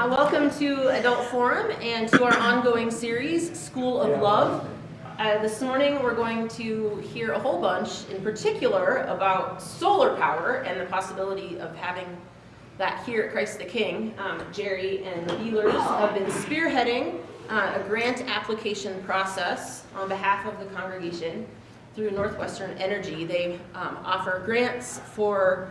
Welcome to Adult Forum and to our ongoing series, School of Love. This morning we're going to hear a whole bunch, in particular, about solar power and the possibility of having that here at Christ the King. Jerry and the Bealers have been spearheading a grant application process on behalf of the congregation through Northwestern Energy. They offer grants for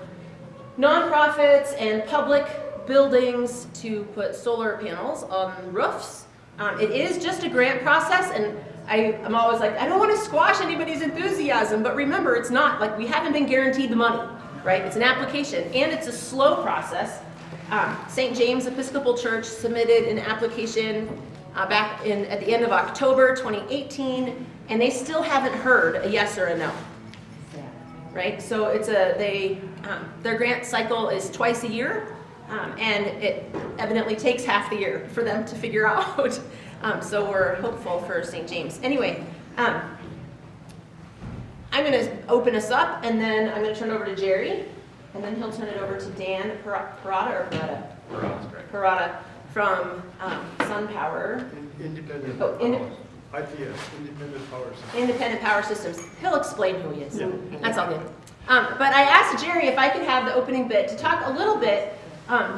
nonprofits and public buildings to put solar panels on roofs. It is just a grant process, and I'm always like, I don't want to squash anybody's enthusiasm, but remember, it's not like we haven't been guaranteed the money, right? It's an application, and it's a slow process. St. James Episcopal Church submitted an application at the end of October 2018, and they still haven't heard a yes or a no. Right? So their grant cycle is twice a year. And it evidently takes half the year for them to figure out. So we're hopeful for St. James. Anyway, I'm going to open us up, and then I'm going to turn it over to Jerry, and then he'll turn it over to Dan Parada from SunPower. Independent IPS, Independent Power Systems. Independent Power Systems. He'll explain who he is. Yeah. That's all good. But I asked Jerry if I could have the opening bit to talk a little bit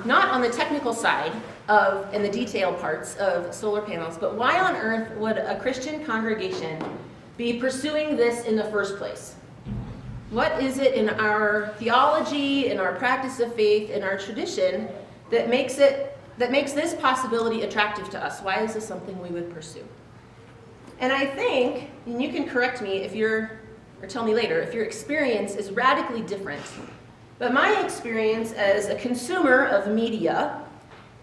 not on the technical side and the detail parts of solar panels, but why on earth would a Christian congregation be pursuing this in the first place? What is it in our theology, in our practice of faith, in our tradition that makes this possibility attractive to us? Why is this something we would pursue? And I think, and you can correct me or tell me later, if your experience is radically different. But my experience as a consumer of media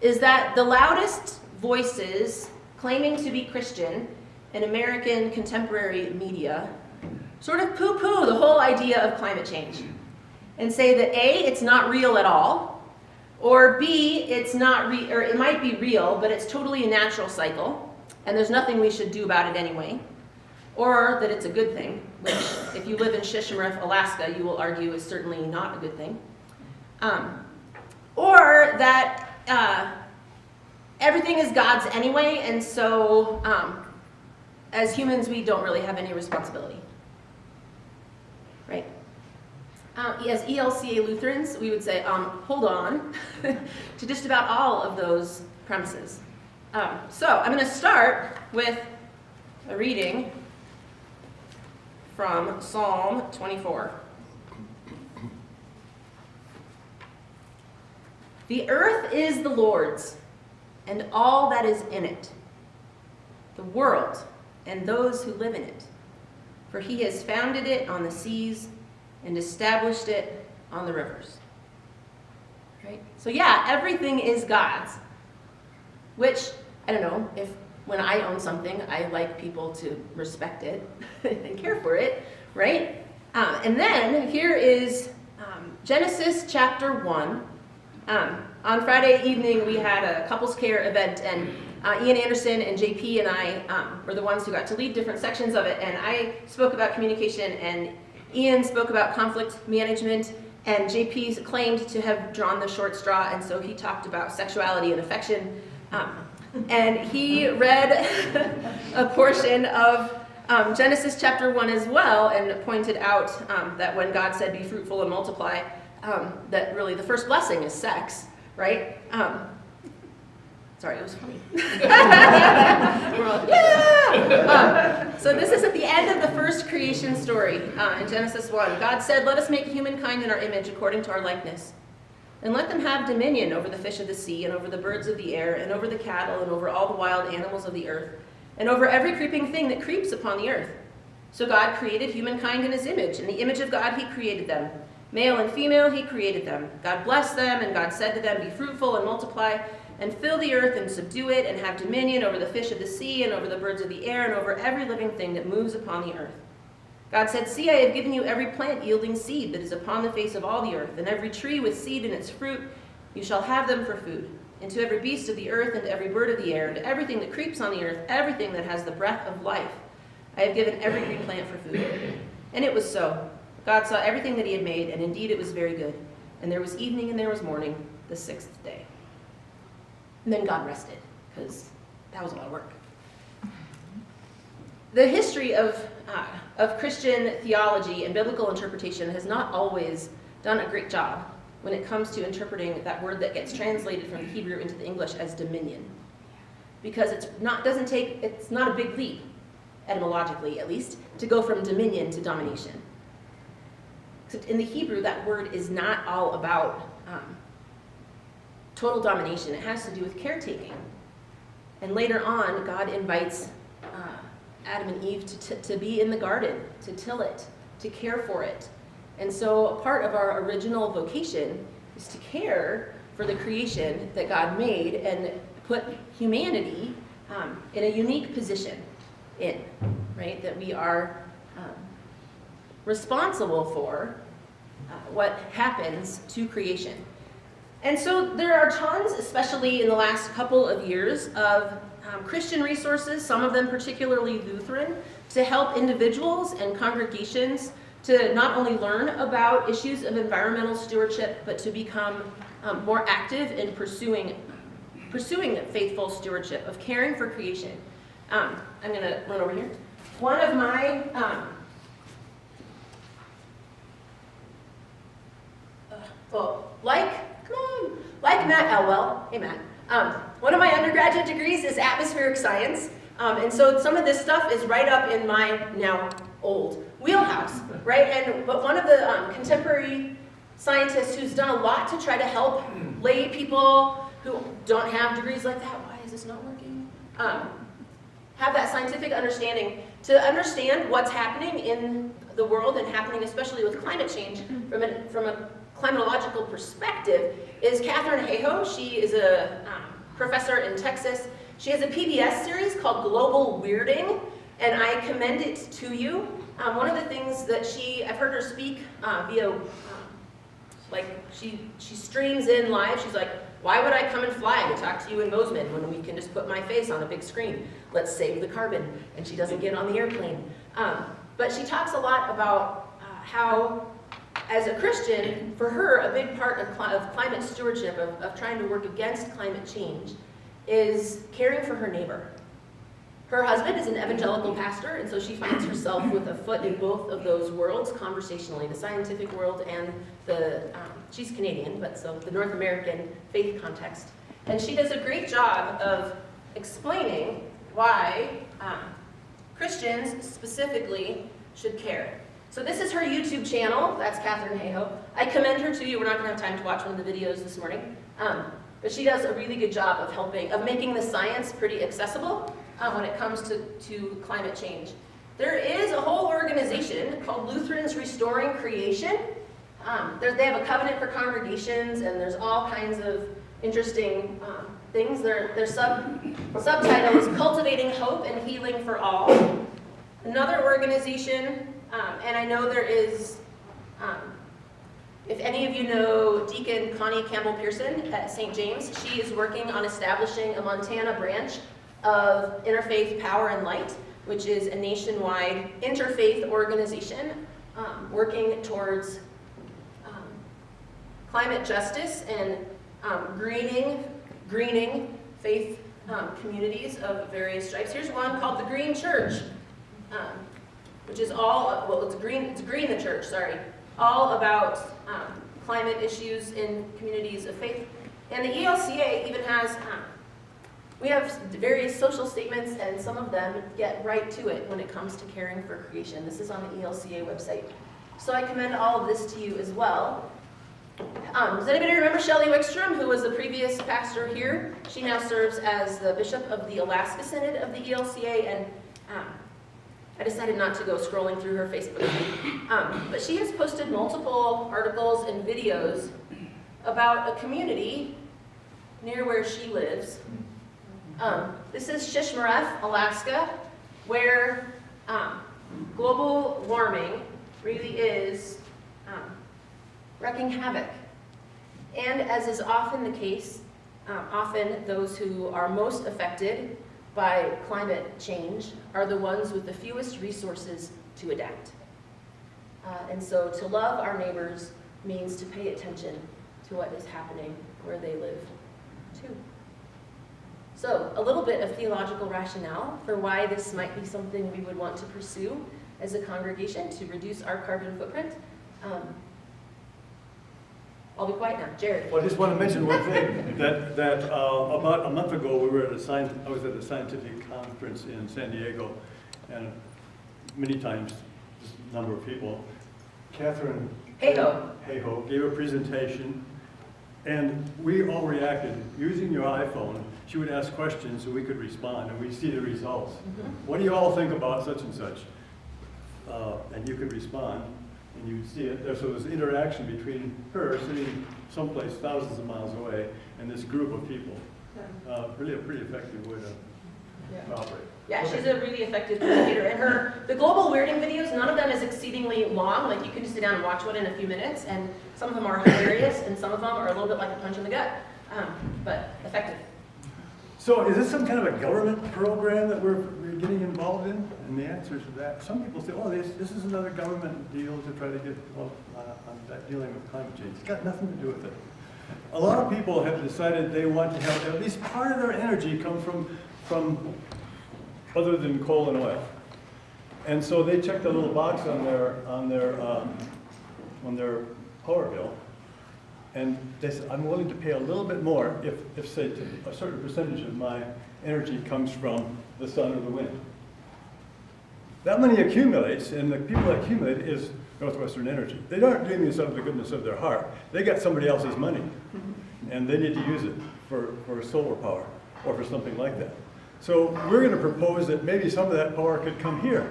is that the loudest voices claiming to be Christian in American contemporary media sort of poo-poo the whole idea of climate change and say that A, it's not real at all, or B, it's not or it might be real, but it's totally a natural cycle, and there's nothing we should do about it anyway. Or that it's a good thing, which if you live in Shishmaref, Alaska, you will argue is certainly not a good thing. Or that everything is God's anyway, and so as humans, we don't really have any responsibility. Right? As ELCA Lutherans, we would say, hold on, to just about all of those premises. So I'm going to start with a reading from Psalm 24. The earth is the Lord's, and all that is in it, the world and those who live in it. For he has founded it on the seas and established it on the rivers. Right? So yeah, everything is God's, which, I don't know, when I own something, I like people to respect it and care for it, right? And then here is Genesis chapter 1. On Friday evening, we had a couples care event, and Ian Anderson and JP and I were the ones who got to lead different sections of it, and I spoke about communication, and Ian spoke about conflict management, and JP claimed to have drawn the short straw, and so he talked about sexuality and affection. And he read a portion of Genesis chapter 1 as well, and pointed out that when God said, be fruitful and multiply, that really the first blessing is sex, right? Sorry, it was funny. We're all, yeah! So this is at the end of the first creation story in Genesis 1. God said, let us make humankind in our image according to our likeness. And let them have dominion over the fish of the sea, and over the birds of the air, and over the cattle, and over all the wild animals of the earth, and over every creeping thing that creeps upon the earth. So God created humankind in his image. In the image of God he created them. Male and female he created them. God blessed them, and God said to them, be fruitful and multiply, and fill the earth and subdue it, and have dominion over the fish of the sea, and over the birds of the air, and over every living thing that moves upon the earth. God said, see, I have given you every plant yielding seed that is upon the face of all the earth, and every tree with seed in its fruit, you shall have them for food. And to every beast of the earth, and to every bird of the air, and to everything that creeps on the earth, everything that has the breath of life, I have given every green plant for food. And it was so. God saw everything that he had made, and indeed it was very good. And there was evening and there was morning, the sixth day. And then God rested, because that was a lot of work. The history of Christian theology and biblical interpretation has not always done a great job when it comes to interpreting that word that gets translated from the Hebrew into the English as dominion. Because it's not a big leap, etymologically at least, to go from dominion to domination. Except in the Hebrew, that word is not all about total domination. It has to do with caretaking. And later on, God invites Adam and Eve to be in the garden, to till it, to care for it. And so part of our original vocation is to care for the creation that God made and put humanity in a unique position in, right? That we are responsible for what happens to creation. And so there are tons, especially in the last couple of years, of Christian resources, some of them particularly Lutheran, to help individuals and congregations to not only learn about issues of environmental stewardship, but to become more active in pursuing faithful stewardship, of caring for creation. I'm going to run over here. One of my like Matt Elwell, hey Matt, one of my undergraduate degrees is atmospheric science, and so some of this stuff is right up in my now old wheelhouse, right? But one of the contemporary scientists who's done a lot to try to help lay people who don't have degrees like that, why is this not working? Have that scientific understanding to understand what's happening in the world and happening especially with climate change from a climatological perspective is Catherine Hayhoe. She is a professor in Texas. She has a PBS series called Global Weirding, and I commend it to you. One of the things that I've heard her speak via, she streams in live. She's like, why would I come and fly to talk to you in Bozeman when we can just put my face on a big screen? Let's save the carbon. And she doesn't get on the airplane. But she talks a lot about how, as a Christian, for her, a big part of climate stewardship, of trying to work against climate change, is caring for her neighbor. Her husband is an evangelical pastor, and so she finds herself with a foot in both of those worlds conversationally, the scientific world and she's Canadian, but so the North American faith context. And she does a great job of explaining why Christians specifically should care. So this is her YouTube channel. That's Catherine Hayhoe. I commend her to you. We're not going to have time to watch one of the videos this morning. But she does a really good job of making the science pretty accessible when it comes to climate change. There is a whole organization called Lutherans Restoring Creation. They have a covenant for congregations, and there's all kinds of interesting things. Their subtitle is Cultivating Hope and Healing for All. Another organization, and I know there is, if any of you know Deacon Connie Campbell-Pearson at St. James, she is working on establishing a Montana branch of Interfaith Power and Light, which is a nationwide interfaith organization working towards climate justice and greening faith communities of various stripes. Here's one called the Green Church, which is it's Green the Church, sorry, all about climate issues in communities of faith. And the ELCA even has, we have various social statements, and some of them get right to it when it comes to caring for creation. This is on the ELCA website. So I commend all of this to you as well. Does anybody remember Shelley Wickstrom, who was the previous pastor here? She now serves as the bishop of the Alaska Synod of the ELCA, and I decided not to go scrolling through her Facebook feed. But she has posted multiple articles and videos about a community near where she lives. This is Shishmaref, Alaska, where global warming really is wreaking havoc. And as is often the case, often those who are most affected by climate change are the ones with the fewest resources to adapt. And so to love our neighbors means to pay attention to what is happening where they live too. So a little bit of theological rationale for why this might be something we would want to pursue as a congregation to reduce our carbon footprint. I'll be quiet now. Jared. Well, I just want to mention one thing, that about a month ago, I was at a scientific conference in San Diego, and many times, just a number of people, Catherine Hayhoe gave a presentation, and we all reacted. Using your iPhone, she would ask questions so we could respond, and we'd see the results. What do you all think about such and such? And you could respond. And you'd see it. So there's interaction between her sitting someplace thousands of miles away and this group of people. Really a pretty effective way to operate. Yeah, she's a really effective communicator. And the global weirding videos, none of them is exceedingly long. Like you can just sit down and watch one in a few minutes, and some of them are hilarious, and some of them are a little bit like a punch in the gut, but effective. So is this some kind of a government program that we're getting involved in? And the answer to that, some people say, oh, this is another government deal to try to get on that dealing with climate change. It's got nothing to do with it. A lot of people have decided they want to have at least part of their energy come from other than coal and oil. And so they checked a little box on their power bill. And they said, I'm willing to pay a little bit more if say, a certain percentage of my energy comes from the sun or the wind. That money accumulates, and the people that accumulate is Northwestern Energy. They aren't doing this out of the goodness of their heart. They got somebody else's money, and they need to use it for solar power or for something like that. So we're going to propose that maybe some of that power could come here,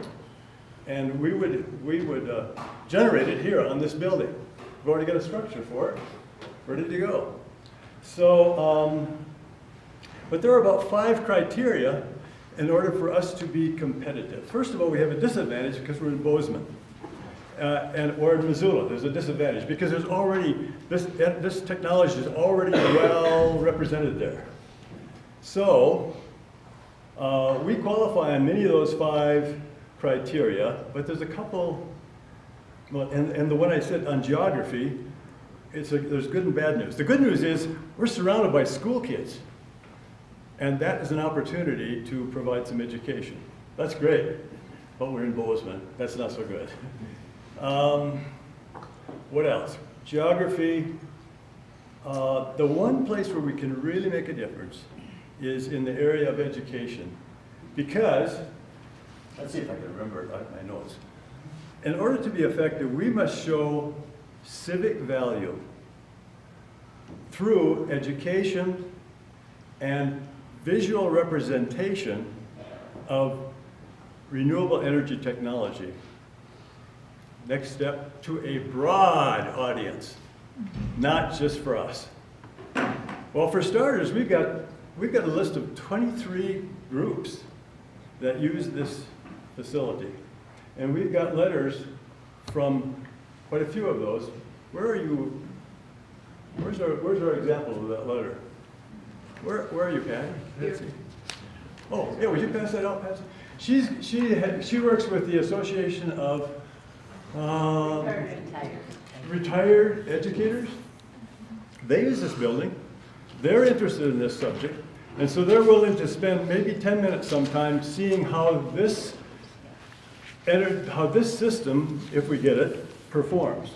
and we would generate it here on this building. We've already got a structure for it, ready to go. So, but there are about 5 criteria in order for us to be competitive. First of all, we have a disadvantage because we're in Bozeman. Or in Missoula, there's a disadvantage because there's already, this technology is already well represented there. So, we qualify on many of those 5 criteria, but there's a couple, well, and the one I said on geography, there's good and bad news. The good news is we're surrounded by school kids, and that is an opportunity to provide some education. That's great, but we're in Bozeman. That's not so good. What else? Geography. The one place where we can really make a difference is in the area of education, because, let's see if I can remember it, my notes. In order to be effective, we must show civic value through education and visual representation of renewable energy technology. Next step, to a broad audience, not just for us. Well, for starters, we've got a list of 23 groups that use this facility. And we've got letters from quite a few of those. Where are you? Where's our example of that letter? Where are you, Patty? Oh, yeah, would you pass that out, Patty? She works with the Association of Retired Educators. They use this building. They're interested in this subject. And so they're willing to spend maybe 10 minutes sometime seeing how this system, if we get it, performs.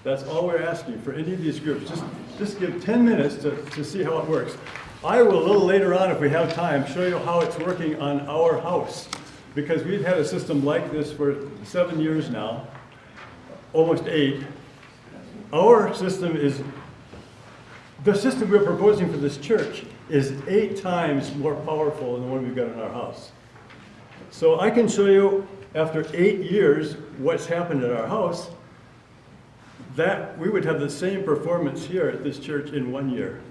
That's all we're asking for any of these groups. Just give 10 minutes to see how it works. I will, a little later on, if we have time, show you how it's working on our house. Because we've had a system like this for 7 years now, almost 8. Our system is, the system we're proposing for this church is 8 times more powerful than the one we've got in our house. So I can show you, after 8 years, what's happened at our house, that we would have the same performance here at this church in 1 year.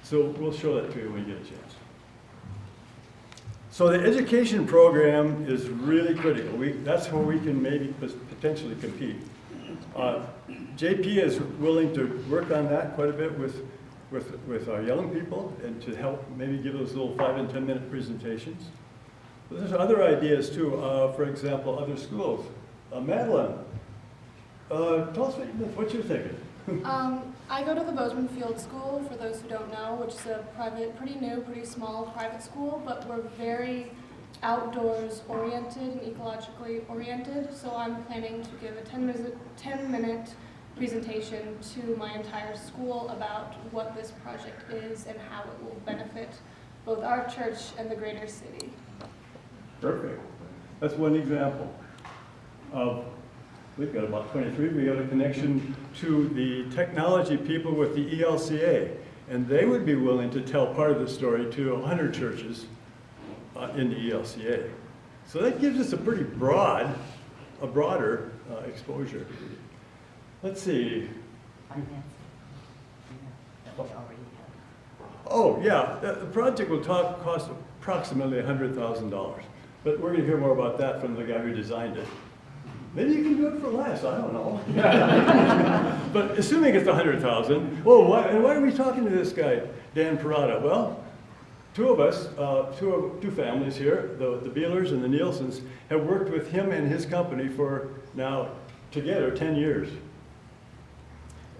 So we'll show that to you when you get a chance. So the education program is really critical. That's where we can maybe potentially compete. JP is willing to work on that quite a bit with our young people and to help maybe give those little 5 and 10 minute presentations. But there's other ideas too. For example, other schools. Madeline, tell us what you're thinking. I go to the Bozeman Field School, for those who don't know, which is a private, pretty new, pretty small private school, but we're very outdoors oriented and ecologically oriented. So I'm planning to give a 10-minute presentation to my entire school about what this project is and how it will benefit both our church and the greater city. Perfect. That's one example of, we've got about 23, we got a connection to the technology people with the ELCA, and they would be willing to tell part of the story to 100 churches in the ELCA. So that gives us a pretty broader exposure. Let's see. Oh, yeah, the project will cost approximately $100,000, but we're going to hear more about that from the guy who designed it. Maybe you can do it for less, I don't know. But assuming it's $100,000, well, why are we talking to this guy, Dan Parada? Well, two of us, two families here, the Beelers and the Nielsen's, have worked with him and his company for now, together, 10 years.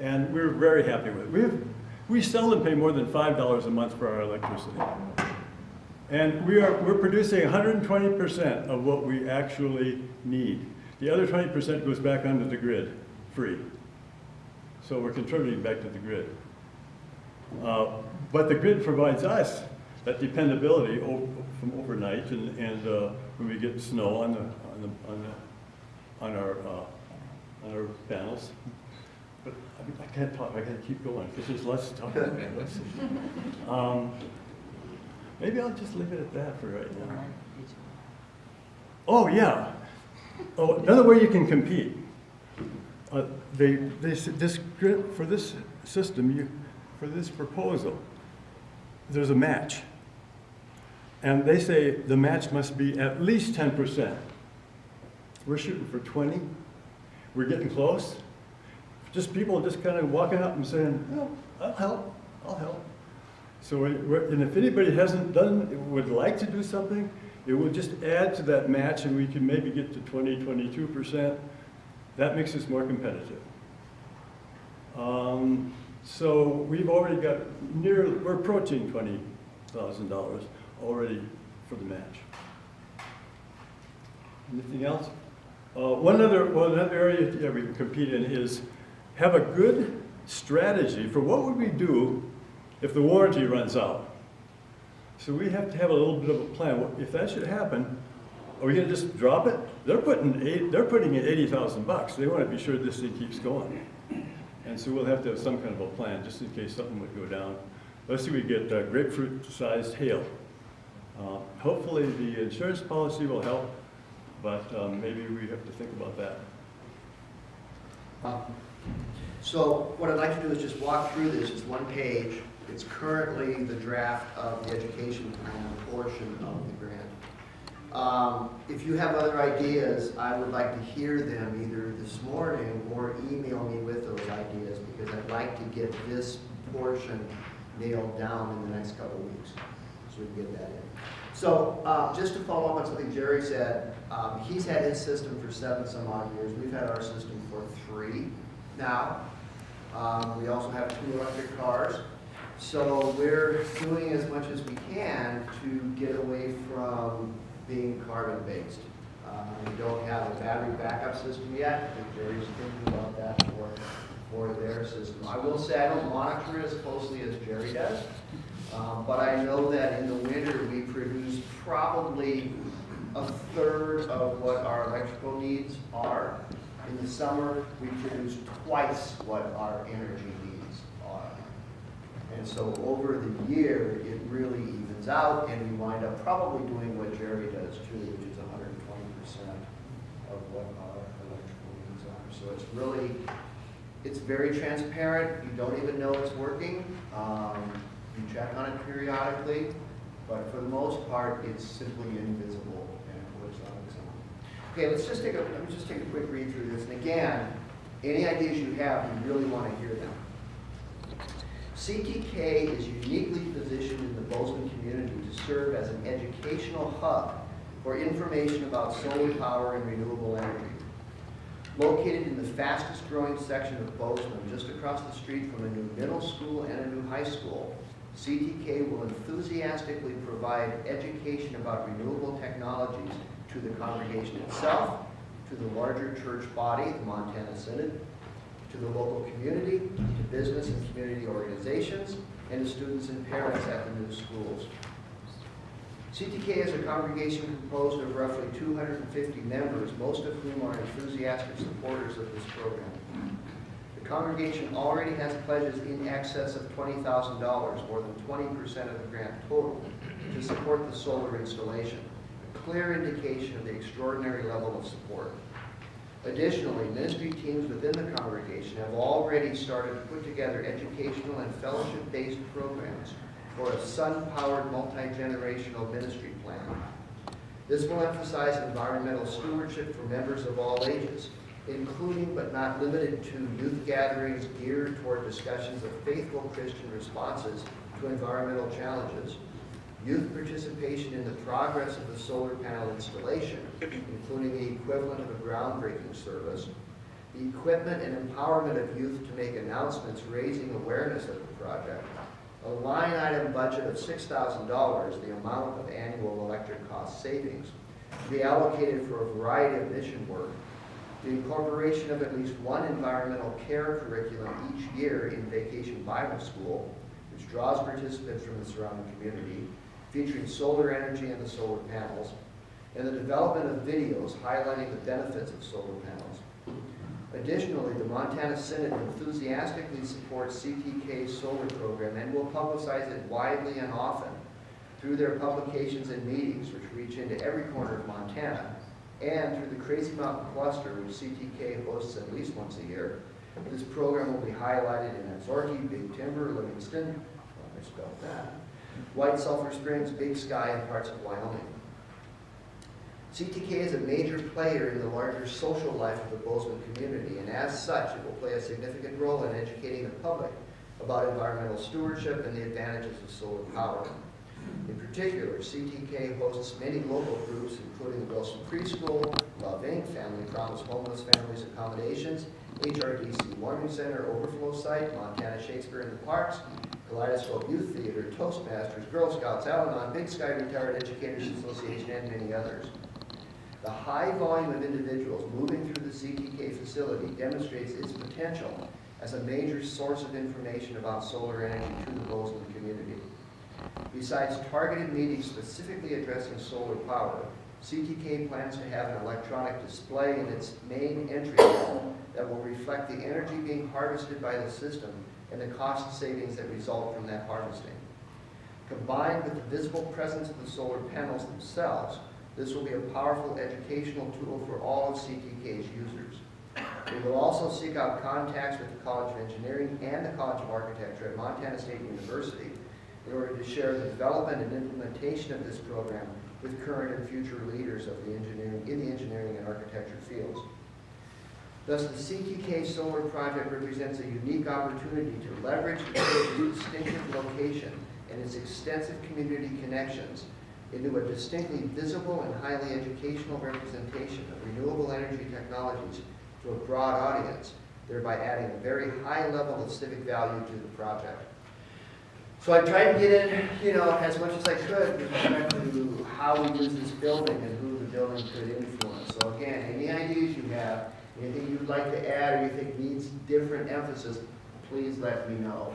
And we're very happy with it. We seldom pay more than $5 a month for our electricity. And we're producing 120% of what we actually need. The other 20% goes back onto the grid, free. So we're contributing back to the grid. But the grid provides us that dependability from overnight and when we get snow on our panels. But I can't talk, I gotta keep going, because there's lots to talk about. Maybe I'll just leave it at that for right now. Oh, yeah. Oh, another way you can compete. This grid, for this system, for this proposal, there's a match. And they say the match must be at least 10%. We're shooting for 20. We're getting close. Just people just kind of walking up and saying, "Oh, I'll help." So, and if anybody would like to do something, it will just add to that match, and we can maybe get to 20, 22%. That makes us more competitive. So we've already got we're approaching $20,000 already for the match. Anything else? One other area we can compete in is have a good strategy for what would we do if the warranty runs out. So we have to have a little bit of a plan. If that should happen, are we going to just drop it? They're putting in $80,000. They want to be sure this thing keeps going. And so we'll have to have some kind of a plan just in case something would go down. Let's see, we get grapefruit-sized hail. Hopefully the insurance policy will help, but maybe we have to think about that. So what I'd like to do is just walk through this. It's one page. It's currently the draft of the education plan portion of the grant. If you have other ideas, I would like to hear them either this morning or email me with those ideas, because I'd like to get this portion nailed down in the next couple of weeks so we can get that in. So just to follow up on something Jerry said, he's had his system for 7 some odd years. We've had our system for 3 now. We also have 2 electric cars. So we're doing as much as we can to get away from being carbon-based. We don't have a battery backup system yet. I think Jerry's thinking about that for their system. I will say I don't monitor it as closely as Jerry does, but I know that in the winter we produce probably 1/3 of what our electrical needs are. In the summer, we produce twice what our energy needs are. And so over the year, it really evens out, and we wind up probably doing what Jerry does too, which is 120% of what our electrical needs are. So it's very transparent. You don't even know it's working. You check on it periodically, but for the most part, it's simply invisible and it works on its own. Okay, let me just take a quick read through this. And again, any ideas you have, we really want to hear them. CtK is uniquely positioned in the Bozeman community to serve as an educational hub for information about solar power and renewable energy. Located in the fastest growing section of Bozeman, just across the street from a new middle school and a new high school, CtK will enthusiastically provide education about renewable technologies to the congregation itself, to the larger church body, the Montana Synod, to the local community, to business and community organizations, and to students and parents at the new schools. CtK is a congregation composed of roughly 250 members, most of whom are enthusiastic supporters of this program. The congregation already has pledges in excess of $20,000, more than 20% of the grant total, to support the solar installation, a clear indication of the extraordinary level of support. Additionally, ministry teams within the congregation have already started to put together educational and fellowship-based programs for a sun-powered multi-generational ministry plan. This will emphasize environmental stewardship for members of all ages, including but not limited to youth gatherings geared toward discussions of faithful Christian responses to environmental challenges, youth participation in the progress of the solar panel installation, including the equivalent of a groundbreaking service, the equipment and empowerment of youth to make announcements raising awareness of the project, a line item budget of $6,000, the amount of annual electric cost savings, to be allocated for a variety of mission work, the incorporation of at least one environmental care curriculum each year in Vacation Bible School, which draws participants from the surrounding community, featuring solar energy and the solar panels, and the development of videos highlighting the benefits of solar panels. Additionally, the Montana Synod enthusiastically supports CtK's solar program and will publicize it widely and often through their publications and meetings, which reach into every corner of Montana, and through the Crazy Mountain Cluster, which CtK hosts at least once a year. This program will be highlighted in Absaroka, Big Timber, Livingston, I spelled that, White Sulphur Springs, Big Sky, and parts of Wyoming. CtK is a major player in the larger social life of the Bozeman community, and as such, it will play a significant role in educating the public about environmental stewardship and the advantages of solar power. In particular, CtK hosts many local groups, including the Wilson Preschool, Love Inc., Family Promise Homeless Families Accommodations, HRDC Warming Center, Overflow Site, Montana Shakespeare in the Parks, Kaleidoscope Youth Theater, Toastmasters, Girl Scouts, Al-Anon, Big Sky Retired Educators Association, and many others. The high volume of individuals moving through the CtK facility demonstrates its potential as a major source of information about solar energy to the Bozeman community. Besides targeted meetings specifically addressing solar power, CtK plans to have an electronic display in its main entry hall that will reflect the energy being harvested by the system and the cost savings that result from that harvesting. Combined with the visible presence of the solar panels themselves, this will be a powerful educational tool for all of CtK's users. We will also seek out contacts with the College of Engineering and the College of Architecture at Montana State University in order to share the development and implementation of this program with current and future leaders of the engineering and architecture fields. Thus, the CtK solar project represents a unique opportunity to leverage the church's distinctive location and its extensive community connections into a distinctly visible and highly educational representation of renewable energy technologies to a broad audience, thereby adding a very high level of civic value to the project. So I tried to get in, as much as I could with respect to how we use this building and who the building could influence. So again, any ideas you have, anything you'd like to add or you think needs different emphasis, please let me know.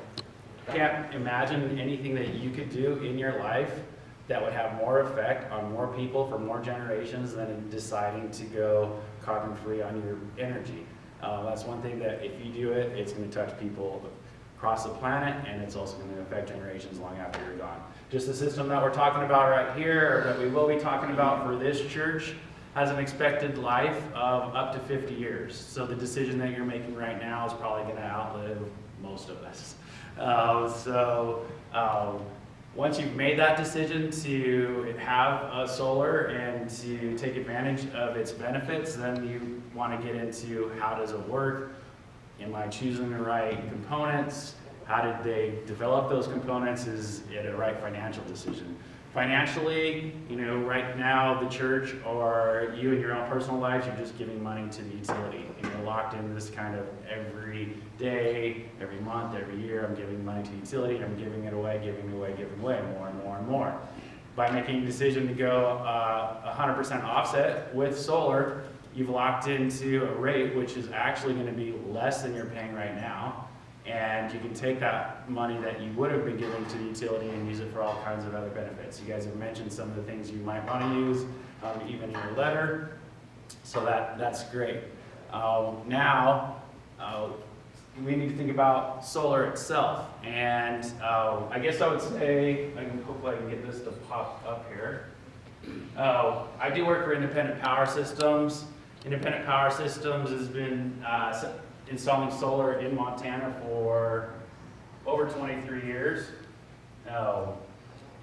Can't imagine anything that you could do in your life that would have more effect on more people for more generations than deciding to go carbon free on your energy. That's one thing that if you do it, it's going to touch people across the planet, and it's also going to affect generations long after you're gone. Just the system that we're talking about right here, or that we will be talking about for this church, has an expected life of up to 50 years. So the decision that you're making right now is probably going to outlive most of us. Once you've made that decision to have a solar and to take advantage of its benefits, then you want to get into how does it work? Am I choosing the right components? How did they develop those components? Is it a right financial decision? Financially, you know, right now the church or you in your own personal lives, you're just giving money to the utility. And you're locked in this kind of every day, every month, every year, I'm giving money to the utility, and I'm giving it away, more and more and more. By making a decision to go 100% offset with solar, you've locked into a rate which is actually going to be less than you're paying right now. And you can take that money that you would have been giving to the utility and use it for all kinds of other benefits. You guys have mentioned some of the things you might want to use, even in your letter. So that's great. Now, we need to think about solar itself. And I guess I would say, hopefully I can get this to pop up here. I do work for Independent Power Systems. Independent Power Systems has been installing solar in Montana for over 23 years.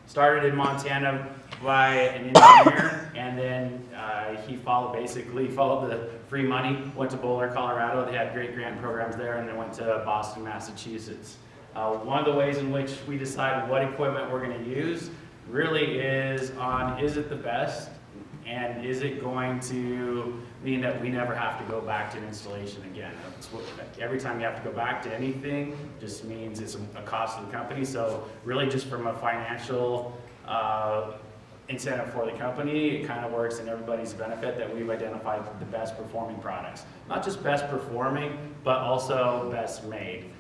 Started in Montana by an engineer, and then he followed the free money, went to Boulder, Colorado. They had great grant programs there, and then went to Boston, Massachusetts. One of the ways in which we decide what equipment we're going to use really is on, is it the best, and is it going to mean that we never have to go back to an installation again? Every time you have to go back to anything just means it's a cost to the company. So really just from a financial incentive for the company, it kind of works in everybody's benefit that we've identified the best performing products. Not just best performing, but also best made.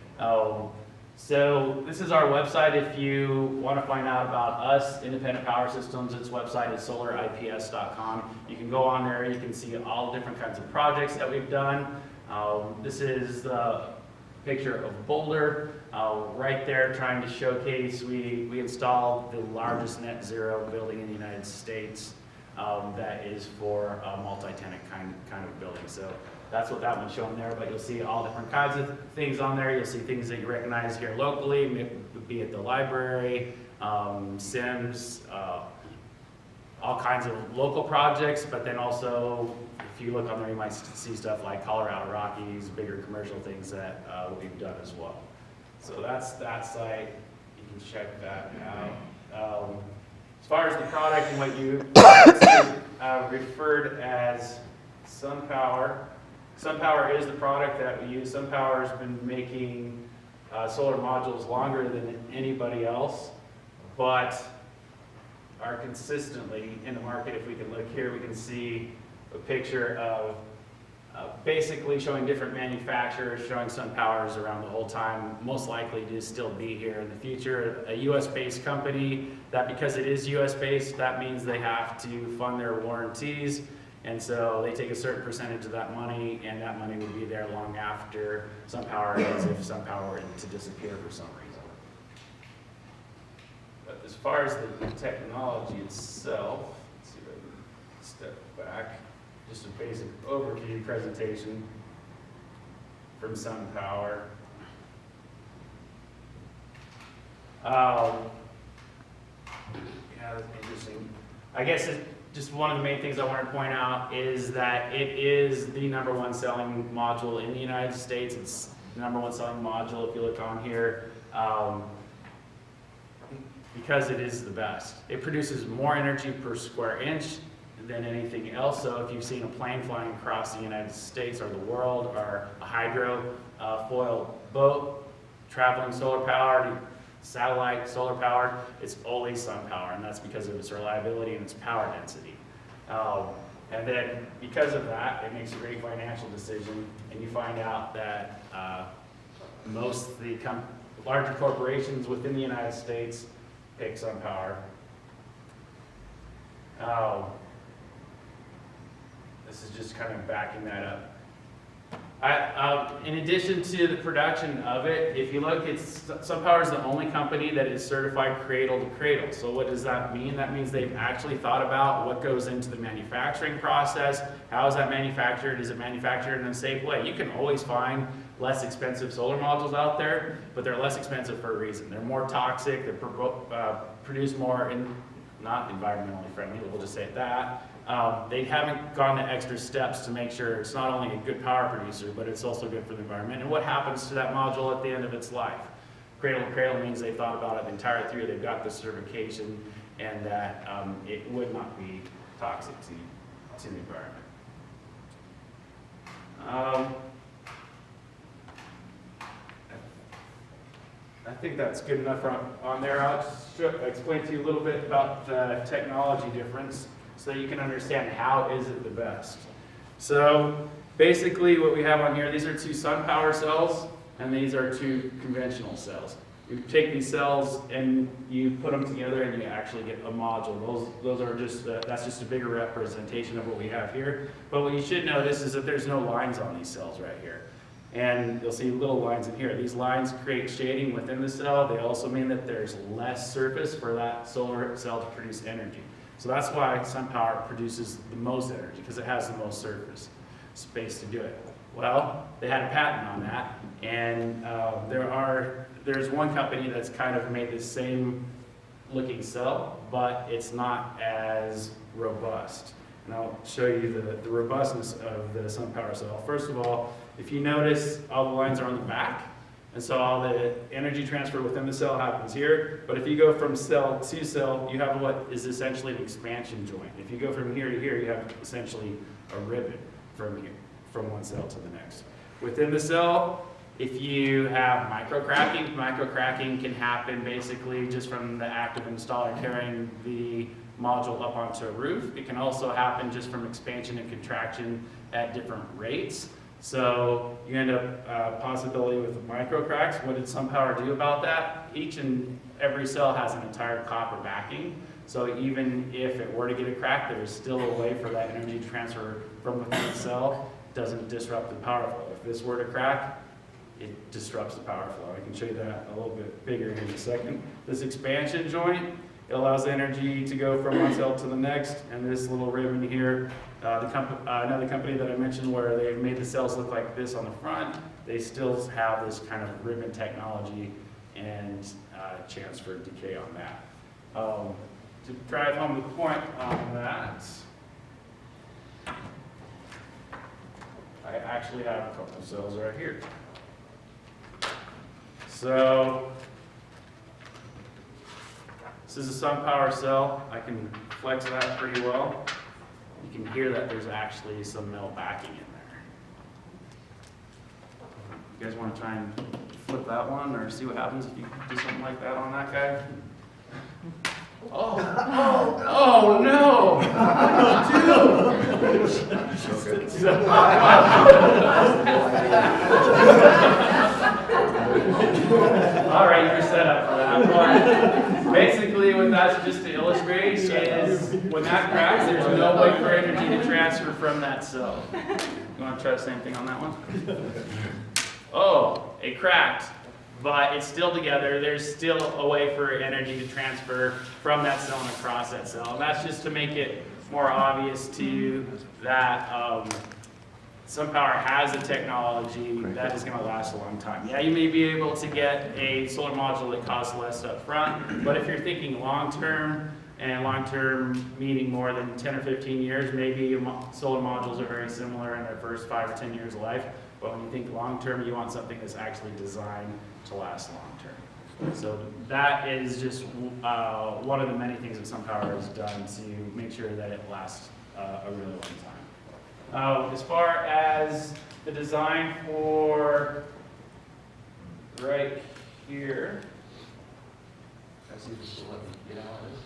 So this is our website. If you want to find out about us, Independent Power Systems, its website is solarips.com. You can go on there, you can see all different kinds of projects that we've done. This is the picture of Boulder, right there trying to showcase, we installed the largest net zero building in the United States that is for a multi-tenant kind of building. So that's what that one's showing there, but you'll see all different kinds of things on there. You'll see things that you recognize here locally, be it the library, Sims, all kinds of local projects, but then also, if you look on there, you might see stuff like Colorado Rockies, bigger commercial things that we've done as well. So that's that site. You can check that out. As far as the product and what you referred as SunPower, SunPower is the product that we use. SunPower has been making solar modules longer than anybody else, but are consistently in the market. If we can look here, we can see a picture of basically showing different manufacturers, showing SunPower's around the whole time, most likely to still be here in the future. A US-based company, that because it is US-based, that means they have to fund their warranties. And so they take a certain percentage of that money, and that money will be there long after SunPower is, if SunPower were to disappear for some reason. But as far as the technology itself, let's see if I can step back. Just a basic overview presentation from SunPower. Yeah, that's interesting. I guess just one of the main things I want to point out is that it is the #1 selling module in the United States. It's the #1 selling module if you look on here, because it is the best. It produces more energy per square inch than anything else. So if you've seen a plane flying across the United States or the world, or a hydrofoil boat traveling solar powered, satellite solar powered, it's always SunPower, and that's because of its reliability and its power density. And then because of that, it makes a great financial decision, and you find out that most of the larger corporations within the United States pick SunPower. This is just kind of backing that up. In addition to the production of it, if you look, SunPower is the only company that is certified cradle to cradle. So what does that mean? That means they've actually thought about what goes into the manufacturing process. How is that manufactured? Is it manufactured in a safe way? You can always find less expensive solar modules out there, but they're less expensive for a reason. They're more toxic, they produce more, not environmentally friendly, we'll just say that. They haven't gone the extra steps to make sure it's not only a good power producer, but it's also good for the environment. And what happens to that module at the end of its life? Cradle to cradle means they thought about it the entire through, they've got the certification, and that it would not be toxic to the environment. I think that's good enough on there. I'll just explain to you a little bit about the technology difference so that you can understand how is it the best. So basically what we have on here, these are 2 sun power cells and these are 2 conventional cells. You take these cells and you put them together and you actually get a module. Those are just, that's just a bigger representation of what we have here. But what you should notice is that there's no lines on these cells right here. And you'll see little lines in here. These lines create shading within the cell. They also mean that there's less surface for that solar cell to produce energy. So that's why sun power produces the most energy, because it has the most surface space to do it. Well, they had a patent on that, and there's one company that's kind of made the same looking cell, but it's not as robust. And I'll show you the robustness of the sun power cell. First of all, if you notice, all the lines are on the back, and so all the energy transfer within the cell happens here. But if you go from cell to cell, you have what is essentially an expansion joint. If you go from here to here, you have essentially a ribbon from here, from one cell to the next. Within the cell, if you have microcracking can happen basically just from the act of installer carrying the module up onto a roof. It can also happen just from expansion and contraction at different rates. So you end up possibility with microcracks. What did SunPower do about that? Each and every cell has an entire copper backing. So even if it were to get a crack, there is still a way for that energy to transfer from within the cell. It doesn't disrupt the power flow. If this were to crack, it disrupts the power flow. I can show you that a little bit bigger in a second. This expansion joint, it allows the energy to go from one cell to the next, and this little ribbon here, another company that I mentioned where they've made the cells look like this on the front, they still have this kind of ribbon technology and chance for decay on that. To drive home the point on that, I actually have a couple of cells right here. So this is a sun power cell. I can flex that pretty well. You can hear that there's actually some metal backing in there. You guys want to try and flip that one or see what happens if you do something like that on that guy? Oh no! All right, you're set up for that one. Basically, what that's just to illustrate is when that cracks, there's no way for energy to transfer from that cell. You want to try the same thing on that one? Oh, it cracked, but it's still together. There's still a way for energy to transfer from that cell and across that cell. And that's just to make it more obvious to you that SunPower has a technology that is going to last a long time. Yeah, you may be able to get a solar module that costs less up front, but if you're thinking long-term, and long-term meaning more than 10 or 15 years, maybe solar modules are very similar in their first 5 or 10 years of life, but when you think long-term, you want something that's actually designed to last long-term. So that is just one of the many things that SunPower has done to make sure that it lasts a really long time. As far as the design for right here, let's see if this will let me get out of this.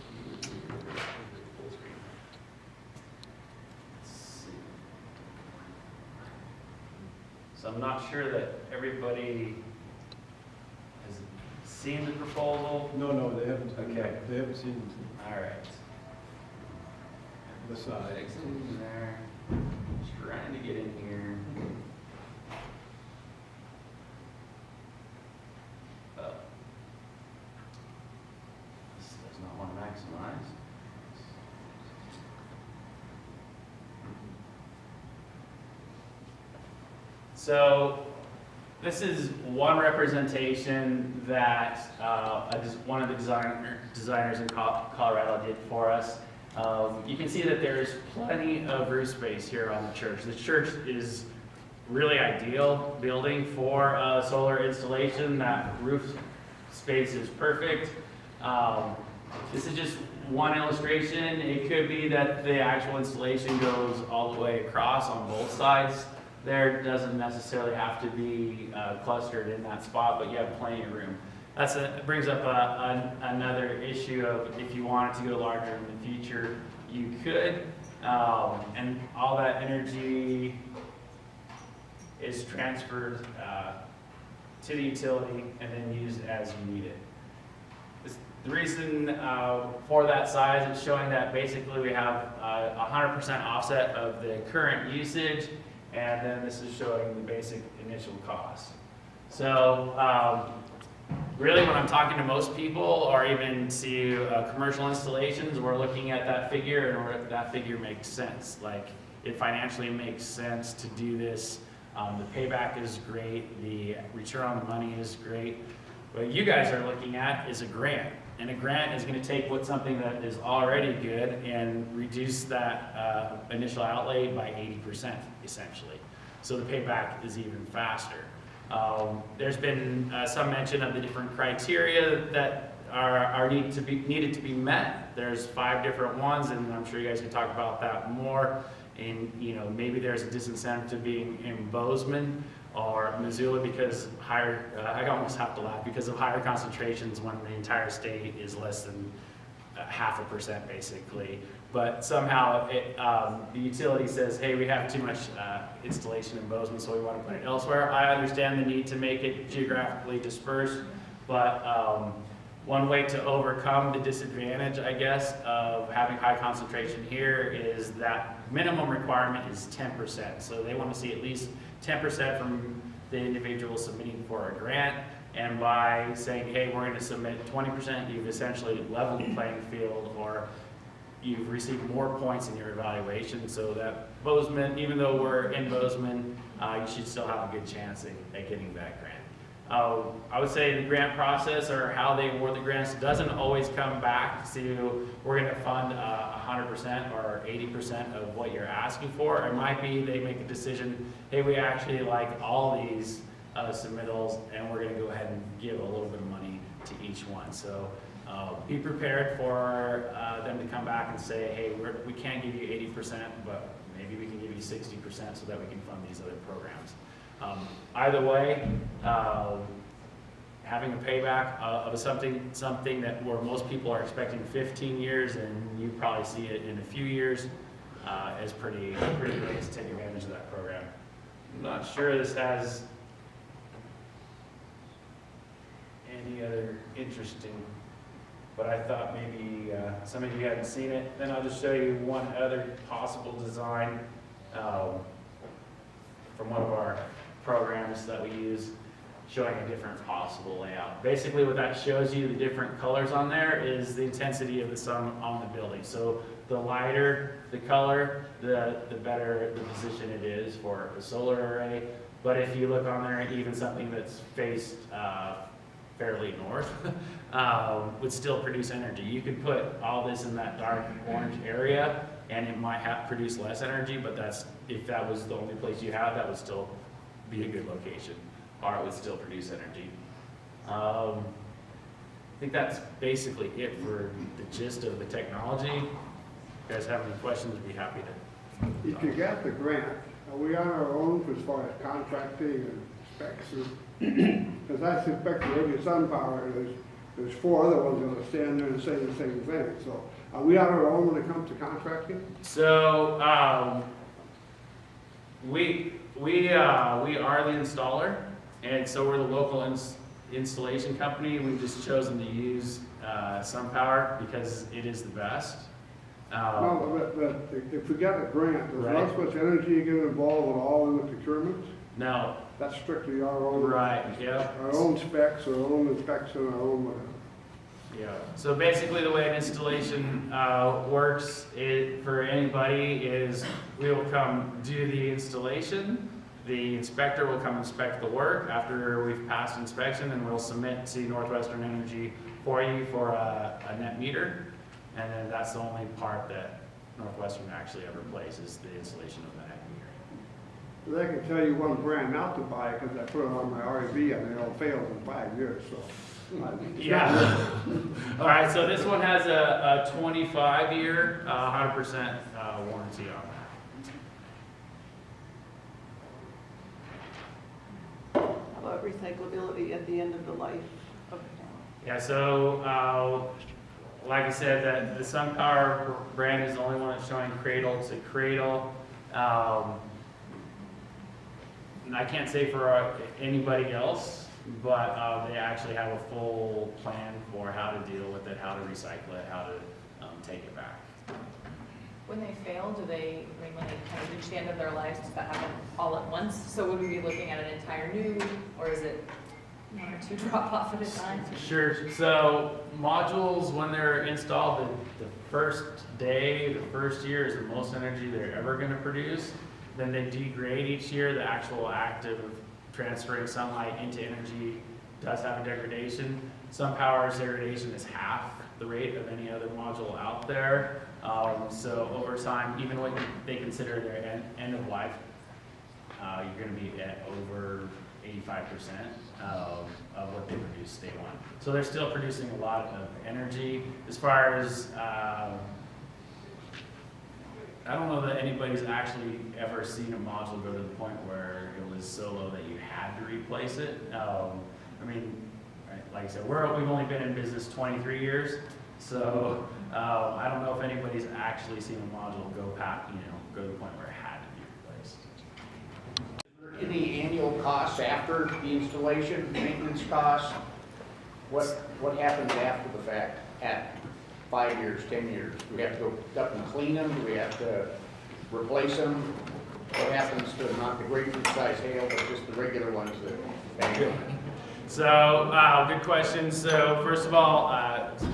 Let's see. So I'm not sure that everybody has seen the proposal. No, they haven't. Okay. They haven't seen All right. the side. Legs in there. Trying to get in here. Oh. This does not want to maximize. So this is one representation that one of the designers in Colorado did for us. You can see that there's plenty of roof space here on the church. The church is really ideal building for a solar installation. That roof space is perfect. This is just one illustration. It could be that the actual installation goes all the way across on both sides. There doesn't necessarily have to be clustered in that spot, but you have plenty of room. That brings up another issue of if you wanted to go larger in the future, you could. And all that energy is transferred to the utility and then used as you need it. The reason for that size is showing that basically we have 100% offset of the current usage, and then this is showing the basic initial cost. So really when I'm talking to most people or even to commercial installations, we're looking at that figure and that figure makes sense. Like it financially makes sense to do this. The payback is great, the return on the money is great. What you guys are looking at is a grant. And a grant is going to take something that is already good and reduce that initial outlay by 80%, essentially. So the payback is even faster. There's been some mention of the different criteria that are needed to be met. There's 5 different ones, and I'm sure you guys can talk about that more. And maybe there's a disincentive to being in Bozeman or Missoula because I almost have to laugh, because of higher concentrations when the entire state is less than 0.5% basically. But somehow the utility says, hey, we have too much installation in Bozeman, so we want to put it elsewhere. I understand the need to make it geographically dispersed, but one way to overcome the disadvantage, I guess, of having high concentration here is that minimum requirement is 10%. So they want to see at least 10% from the individual submitting for a grant. And by saying, hey, we're going to submit 20%, you've essentially leveled the playing field, or you've received more points in your evaluation, so that Bozeman, even though we're in Bozeman, you should still have a good chance at getting that grant. I would say the grant process, or how they award the grants, doesn't always come back to we're going to fund 100% or 80% of what you're asking for. It might be they make a decision, hey, we actually like all these submittals, and we're going to go ahead and give a little bit of money to each one. So be prepared for them to come back and say, hey, we can't give you 80%, but maybe we can give you 60% so that we can fund these other programs. Either way, having a payback of something that where most people are expecting 15 years, and you probably see it in a few years, is pretty great to take advantage of that program. I'm not sure this has any other interesting, but I thought maybe some of you hadn't seen it. Then I'll just show you one other possible design from one of our programs that we use, showing a different possible layout. Basically what that shows you, the different colors on there, is the intensity of the sun on the building. So the lighter the color, the better the position it is for a solar array. But if you look on there, even something that's faced fairly north would still produce energy. You could put all this in that dark orange area and it might produce less energy, but if that was the only place you had, that would still be a good location, or it would still produce energy. I think that's basically it for the gist of the technology. If you guys have any questions, I'd be happy to. If you got the grant, are we on our own as far as contracting and specs? Because I suspect that every SunPower, there's 4 other ones that will stand there and say the same thing. So are we on our own when it comes to contracting? So we are the installer, and so we're the local installation company. We've just chosen to use SunPower because it is the best. No, but if we got a grant, does Right. not much energy get involved at all in the procurement? No, That's strictly our own. right, yeah. Our own specs, our own inspection, our own whatever. Yeah, so basically the way an installation works for anybody is we will come do the installation, the inspector will come inspect the work after we've passed inspection, and we'll submit to Northwestern Energy for you for a net meter, and then that's the only part that Northwestern actually ever plays is the installation of the net meter. But I can tell you one brand not to buy because I put it on my RV and it all failed in 5 years, so. Yeah. All right, so this one has a 25-year, 100% warranty on that. How about recyclability at the end of the life of the panel? Yeah, so like I said, that the SunPower brand is the only one that's showing cradle to cradle. And I can't say for anybody else, but they actually have a full plan for how to deal with it, how to recycle it, how to take it back. When they fail, do they, I mean, when they kind of reach the end of their lives, does that happen all at once? So would we be looking at an entire new, or is it one or two drop off at a time? Sure. So modules, when they're installed, the first day, the first year is the most energy they're ever going to produce. Then they degrade each year. The actual act of transferring sunlight into energy does have a degradation. SunPower's degradation is half the rate of any other module out there. So over time, even when they consider their end of life, you're going to be at over 85% of what they produce day one. So they're still producing a lot of energy. As far as, I don't know that anybody's actually ever seen a module go to the point where it was so low that you had to replace it. I mean, like I said, we've only been in business 23 years, so I don't know if anybody's actually seen a module go to the point where it had to be replaced. Any annual costs after the installation, maintenance costs? What happens after the fact at 5 years, 10 years? Do we have to go up and clean them? Do we have to replace them? What happens to not the grapefruit size hail, but just the regular ones that bang? So, good question. So, first of all,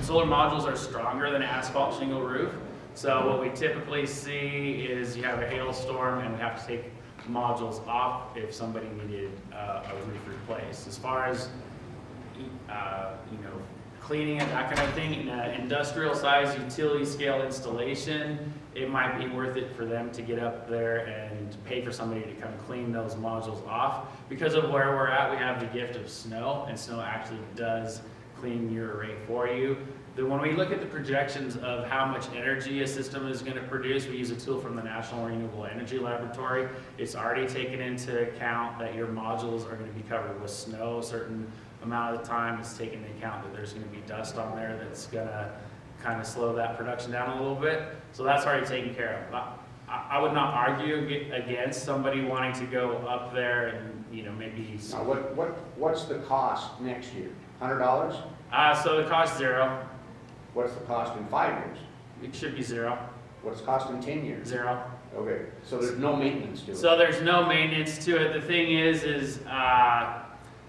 solar modules are stronger than asphalt shingle roof. So, what we typically see is you have a hailstorm and we have to take modules off if somebody needed a roof replaced. As far as cleaning it, that kind of thing, in an industrial size utility scale installation, it might be worth it for them to get up there and pay for somebody to come clean those modules off. Because of where we're at, we have the gift of snow, and snow actually does clean your array for you. When we look at the projections of how much energy a system is going to produce, we use a tool from the National Renewable Energy Laboratory. It's already taken into account that your modules are going to be covered with snow a certain amount of the time. It's taken into account that there's going to be dust on there that's going to kind of slow that production down a little bit. So that's already taken care of. I would not argue against somebody wanting to go up there and maybe. Now, what's the cost next year? $100? So the cost zero. What's the cost in 5 years? It should be zero. What's the cost in 10 years? Zero. Okay, so there's no maintenance to it. So there's no maintenance to it. The thing is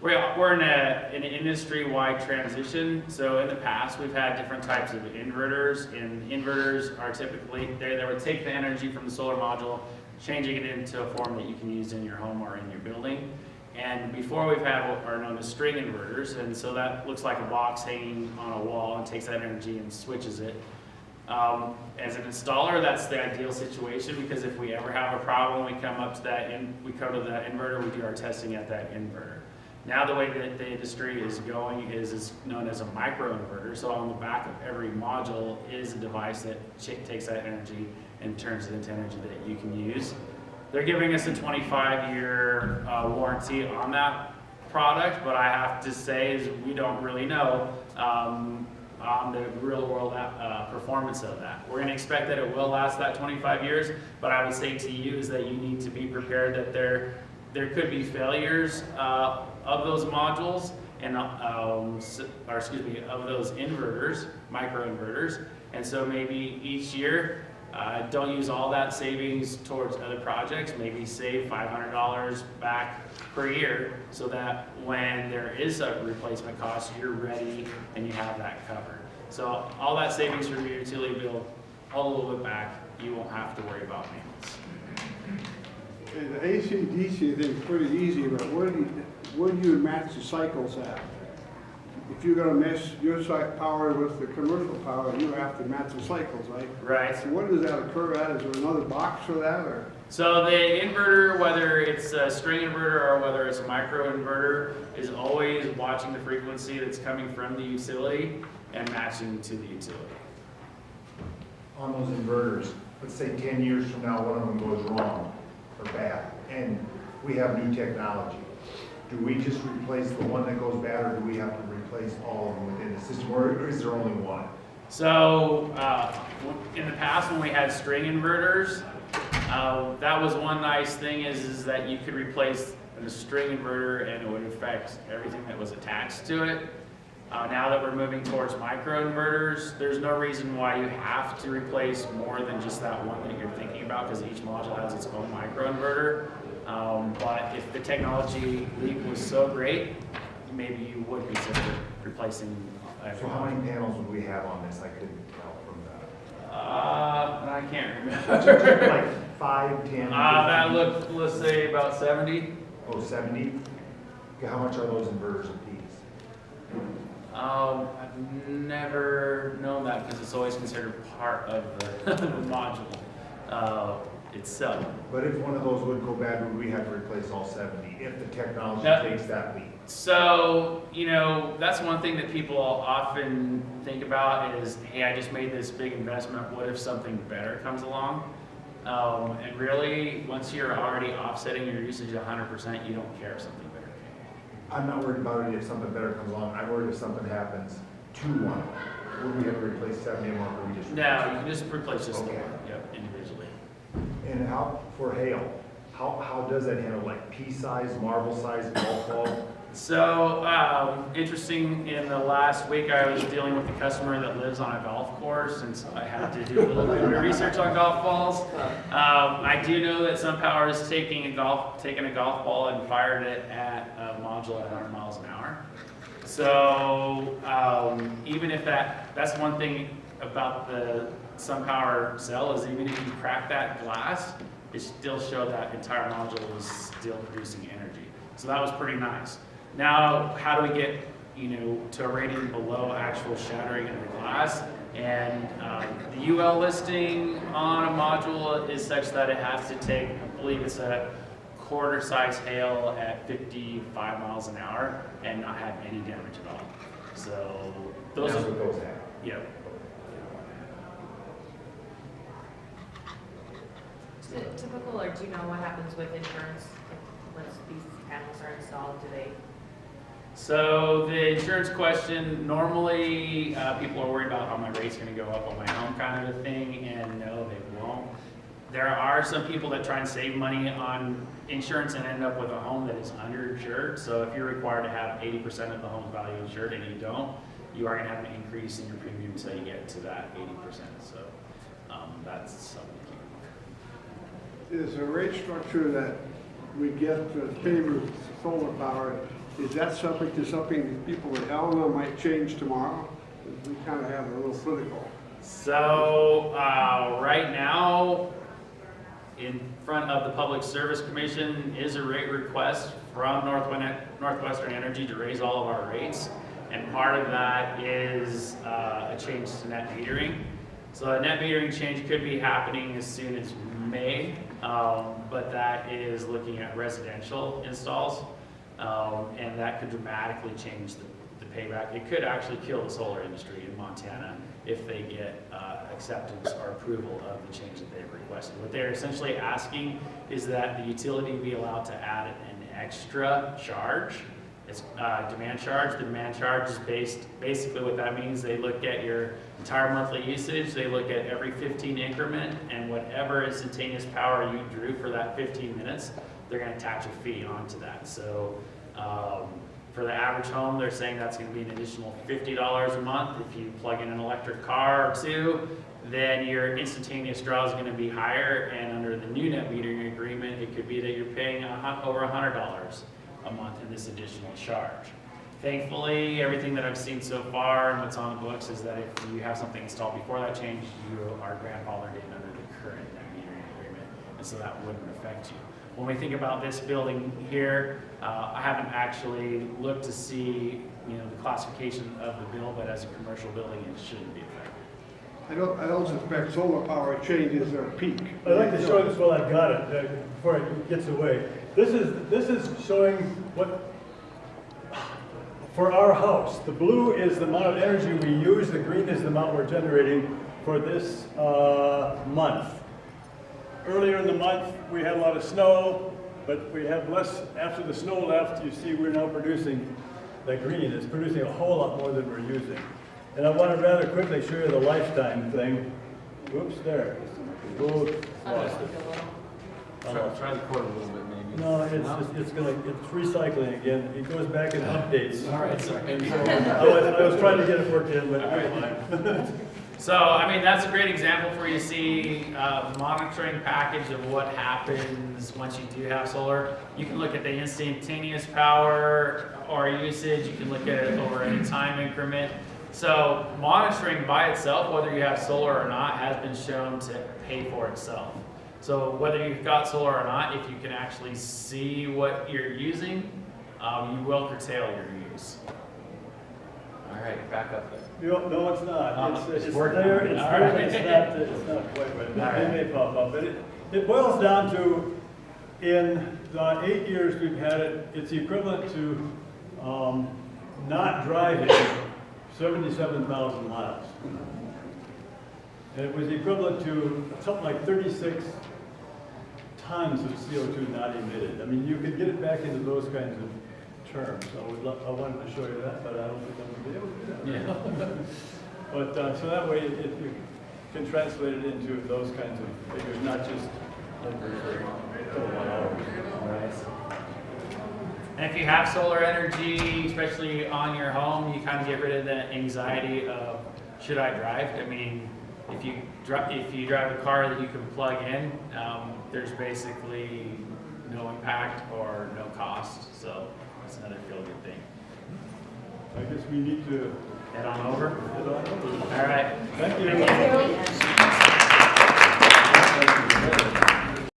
we're in an industry-wide transition. So in the past, we've had different types of inverters, and inverters are typically, they would take the energy from the solar module, changing it into a form that you can use in your home or in your building. And before we've had what are known as string inverters, and so that looks like a box hanging on a wall and takes that energy and switches it. As an installer, that's the ideal situation, because if we ever have a problem, we come to that inverter, we do our testing at that inverter. Now the way that the industry is going is known as a microinverter. So on the back of every module is a device that takes that energy and turns it into energy that you can use. They're giving us a 25-year warranty on that product, but I have to say is we don't really know on the real-world performance of that. We're going to expect that it will last that 25 years, but I would say to you is that you need to be prepared that there could be failures of those modules and of those inverters, microinverters, and so maybe each year. Don't use all that savings towards other projects. Maybe save $500 back per year so that when there is a replacement cost, you're ready and you have that covered. So all that savings from your utility bill, all a little bit back, you won't have to worry about maintenance. The AC/DC thing's pretty easy, but where do you match the cycles at? if you're gonna match your site power with the commercial power, you have to match the cycles, right? Right. So when does that occur at? Is there another box for that, or? So the inverter, whether it's a string inverter or whether it's a micro inverter, is always watching the frequency that's coming from the utility and matching to the utility. On those inverters, let's say 10 years from now, one of them goes wrong or bad, and we have new technology. Do we just replace the one that goes bad, or do we have to replace all of them within the system, or is there only one? So in the past when we had string inverters, that was one nice thing is that you could replace a string inverter and it would affect everything that was attached to it. Now that we're moving towards microinverters, there's no reason why you have to replace more than just that one that you're thinking about, because each module has its own microinverter. But if the technology leap was so great, maybe you would consider replacing. So how many panels would we have on this? I couldn't tell from that. I can't remember. Like 5, 10? That looked, let's say about 70. Oh, 70? Okay, how much are those inverters a piece? I've never known that because it's always considered part of the, the module itself. But if one of those would go bad, would we have to replace all 70 if the technology takes that leap? So, you know, that's one thing that people often think about is, hey, I just made this big investment. What if something better comes along? And really, once you're already offsetting your usage 100%, you don't care if something better came. I'm not worried about it if something better comes along. I'm worried if something happens to one. Would we have to replace 70 more, or we just? No, you can just replace just the Okay. one. Yep, individually. And how, for hail, how does that handle, like pea-size, marble-size, golf ball? So, interesting, in the last week I was dealing with a customer that lives on a golf course, and so I had to do a little bit of research on golf balls. I do know that SunPower is taking a golf ball and fired it at a module at 100 miles an hour. So, even if that's one thing about the SunPower cell is even if you crack that glass, it still showed that entire module was still producing energy. So that was pretty nice. Now, how do we get, you know, to a rating below actual shattering of the glass? And the UL listing on a module is such that it has to take, I believe it's a quarter-size hail at 55 miles an hour and not have any damage at all. So those That's are what those have. yeah. Is it typical, or do you know what happens with insurance once these panels are installed? Do they? So the insurance question, normally people are worried about how my rate's going to go up on my home kind of a thing, and no, they won't. There are some people that try and save money on insurance and end up with a home that is underinsured. So if you're required to have 80% of the home value insured and you don't, you are going to have an increase in your premium until you get to that 80%. So that's something to keep in mind. Is a rate structure that we get to favor solar power, is that subject to something people in Helena might change tomorrow? We kind of have a little political. So right now, in front of the Public Service Commission is a rate request from Northwestern Energy to raise all of our rates. And part of that is a change to net metering. So a net metering change could be happening as soon as May, but that is looking at residential installs. And that could dramatically change the payback. It could actually kill the solar industry in Montana if they get acceptance or approval of the change that they've requested. What they're essentially asking is that the utility be allowed to add an extra charge. It's demand charge. The demand charge is basically what that means. They look at your entire monthly usage, they look at every 15 increment, and whatever instantaneous power you drew for that 15 minutes, they're going to attach a fee onto that. So for the average home, they're saying that's going to be an additional $50 a month. If you plug in an electric car or two, then your instantaneous draw is going to be higher, and under the new net metering agreement, it could be that you're paying over $100 a month in this additional charge. Thankfully, everything that I've seen so far and what's on the books is that if you have something installed before that change, you are grandfathered in under the current net metering agreement, and so that wouldn't affect you. When we think about this building here, I haven't actually looked to see you know, the classification of the bill, but as a commercial building, it shouldn't be affected. I don't suspect solar power changes their peak. I'd like to show this while I've got it, before it gets away. This is showing what, for our house, the blue is the amount of energy we use, the green is the amount we're generating for this month. Earlier in the month, we had a lot of snow, but we have less, after the snow left, you see we're now producing, the green is producing a whole lot more than we're using. And I want to rather quickly show you the lifetime thing. Whoops, there. Whoa, lost it. Try the cord a little bit, maybe. No, it's recycling again. It goes back and updates. All right, so maybe. I was trying to get it worked in, but All right. never mind. So, I mean, that's a great example for you to see monitoring package of what happens once you do have solar. You can look at the instantaneous power or usage. You can look at it over any time increment. So monitoring by itself, whether you have solar or not, has been shown to pay for itself. So whether you've got solar or not, if you can actually see what you're using, you will curtail your use. All right, back up there. No, it's not. It's working. there, it's All there, right. it's not quite right. All right. It may pop up, but it boils down to, in the 8 years we've had it, it's equivalent to not driving 77,000 miles. And it was equivalent to something like 36 tons of CO2 not emitted. I mean, you could get it back into those kinds of terms. I wanted to show you that, but I don't think I'm going to be able to do that. Yeah. But so that way you can translate it into those kinds of figures, not just numbers or kilowatt hours. Right. And if you have solar energy, especially on your home, you kind of get rid of the anxiety of, should I drive? I mean, if you drive a car that you can plug in, there's basically no impact or no cost. So that's another feel-good thing. I guess we need to head on over. head on over. All right. Thank you. Thank you.